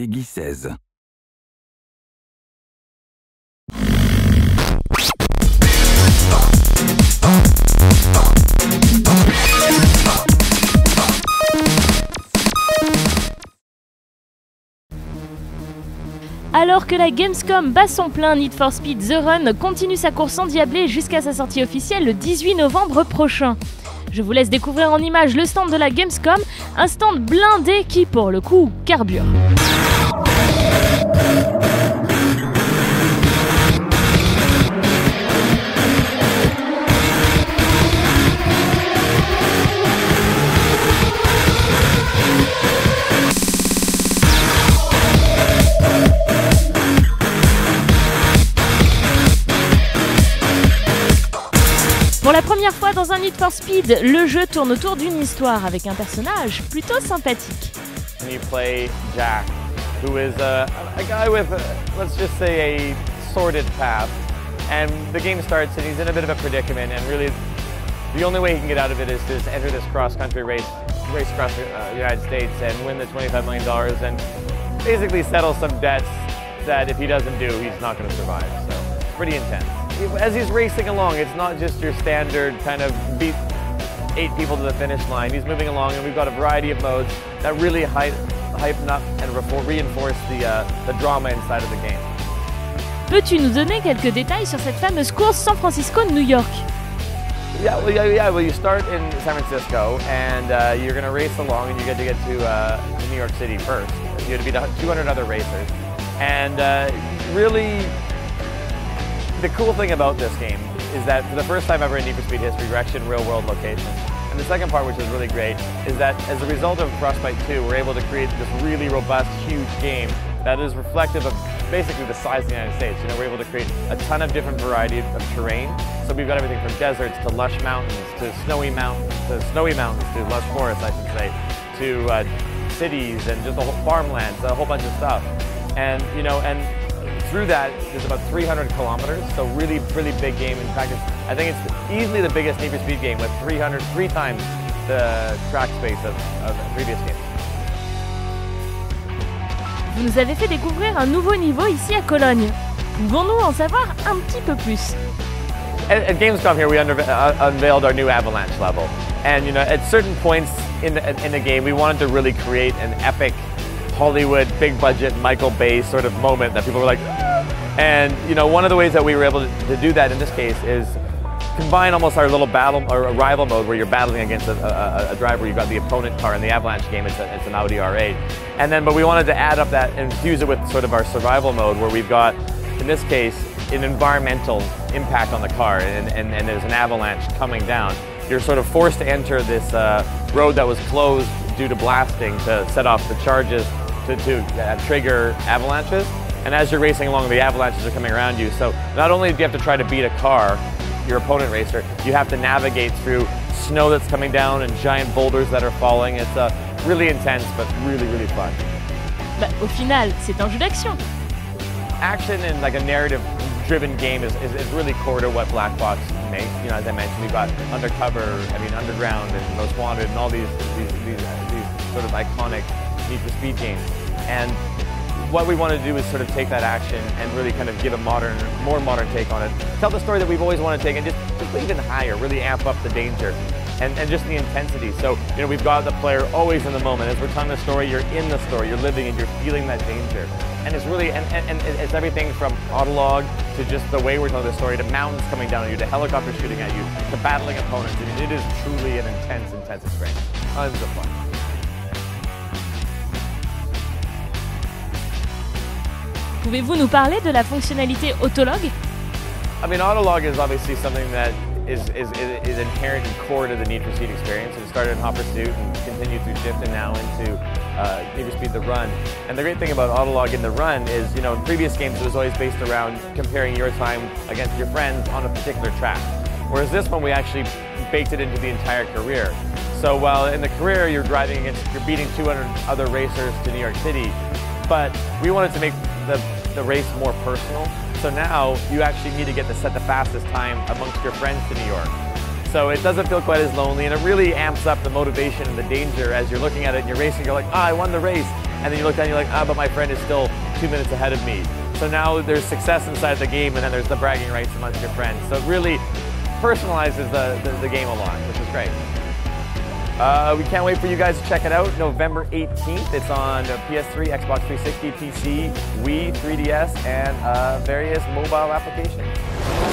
Peggy 16. Alors que la Gamescom bat son plein, Need for Speed therun continue sa course endiablée jusqu'à sa sortie officielle le 18 novembre prochain. Je vous laisse découvrir en images le stand de la Gamescom, un stand blindé qui, pour le coup, carbure. Pour la première fois dans un Need for Speed, le jeu tourne autour d'une histoire avec un personnage plutôt sympathique. You play Jack, who is a guy with, let's just say, a sordid past. And the game starts and he's in a bit of a predicament, and really the only way he can get out of it is to enter this cross-country race across the United States and win the $25 million and basically settle some debts that if he doesn't do, he's not going to survive. So, pretty intense. As he's racing along, it's not just your standard kind of beat 8 people to the finish line. He's moving along, and we've got a variety of modes that really hypen up and reinforce the drama inside of the game. Peux-tu nous donner quelques détails sur cette fameuse course San Francisco-New York? Well, you start in San Francisco, and you're going to race along, and you get to New York City first. You have to beat 200 other racers, and really. The cool thing about this game is that for the first time ever in Need for Speed history, we're actually in real-world locations. And the second part, which is really great, is that as a result of Frostbite 2, we're able to create this really robust, huge game that is reflective of basically the size of the United States. You know, we're able to create a ton of different variety of terrain. So we've got everything from deserts to lush mountains to snowy mountains to lush forests, I should say, to cities and just a whole farmlands, a whole bunch of stuff. And you know, and through that, there's about 300 kilometers, so really big game. In fact, I think it's easily the biggest Need for Speed game with 3 times the track space of previous games. Vous nous avez fait découvrir un nouveau niveau ici à Cologne. Pouvons-nous en savoir un petit peu plus? At Gamescom here, we unveiled our new Avalanche level. And you know, at certain points in the game, we wanted to really create an epic Hollywood, big budget, Michael Bay sort of moment that people were like, and you know, one of the ways that we were able to do that in this case is combine almost our little battle or a rival mode where you're battling against a driver. You've got the opponent car in the Avalanche game. It's an Audi R8, and then but we wanted to add up that and fuse it with sort of our survival mode where we've got, in this case, an environmental impact on the car, and there's an avalanche coming down. You're sort of forced to enter this road that was closed due to blasting to set off the charges to trigger avalanches. And as you're racing along, the avalanches are coming around you. So not only do you have to try to beat a car, your opponent racer, you have to navigate through snow that's coming down and giant boulders that are falling. It's really intense, but really fun. Bah, au final, c'est un jeu d'action. Action in like a narrative-driven game is really core to what Black Box makes. You know, as I mentioned, we've got underground and Most Wanted and all these sort of iconic Need for Speed games. And what we want to do is sort of take that action and really kind of give a more modern take on it. Tell the story that we've always wanted to take and just even higher, really amp up the danger and just the intensity. So, you know, we've got the player always in the moment. As we're telling the story, you're in the story, you're living and you're feeling that danger. And it's really, and it's everything from autolog to just the way we're telling the story, to mountains coming down on you, to helicopters shooting at you, to battling opponents. I mean, it is truly an intense experience. Tons of fun. Pouvez-vous nous parler de la fonctionnalité autolog? I mean, autolog is obviously something that is inherent and core to the Need for Speed experience. It started in Hot Pursuit and continued through Shift and now into Need for Speed The Run. And the great thing about autolog in The Run is, you know, in previous games it was always based around comparing your time against your friends on a particular track. Whereas this one, we actually baked it into the entire career. So while in the career you're beating 200 other racers to New York City, but we wanted to make the race more personal. So now you actually need to set the fastest time amongst your friends to New York. So it doesn't feel quite as lonely, and it really amps up the motivation and the danger as you're looking at it and you're racing. You're like, I won the race. and then you look down and you're like, ah, but my friend is still 2 minutes ahead of me. So now there's success inside the game, and then there's the bragging rights amongst your friends. So it really personalizes the game a lot, which is great. We can't wait for you guys to check it out. November 18th. It's on PS3, Xbox 360, PC, Wii, 3DS, and various mobile applications.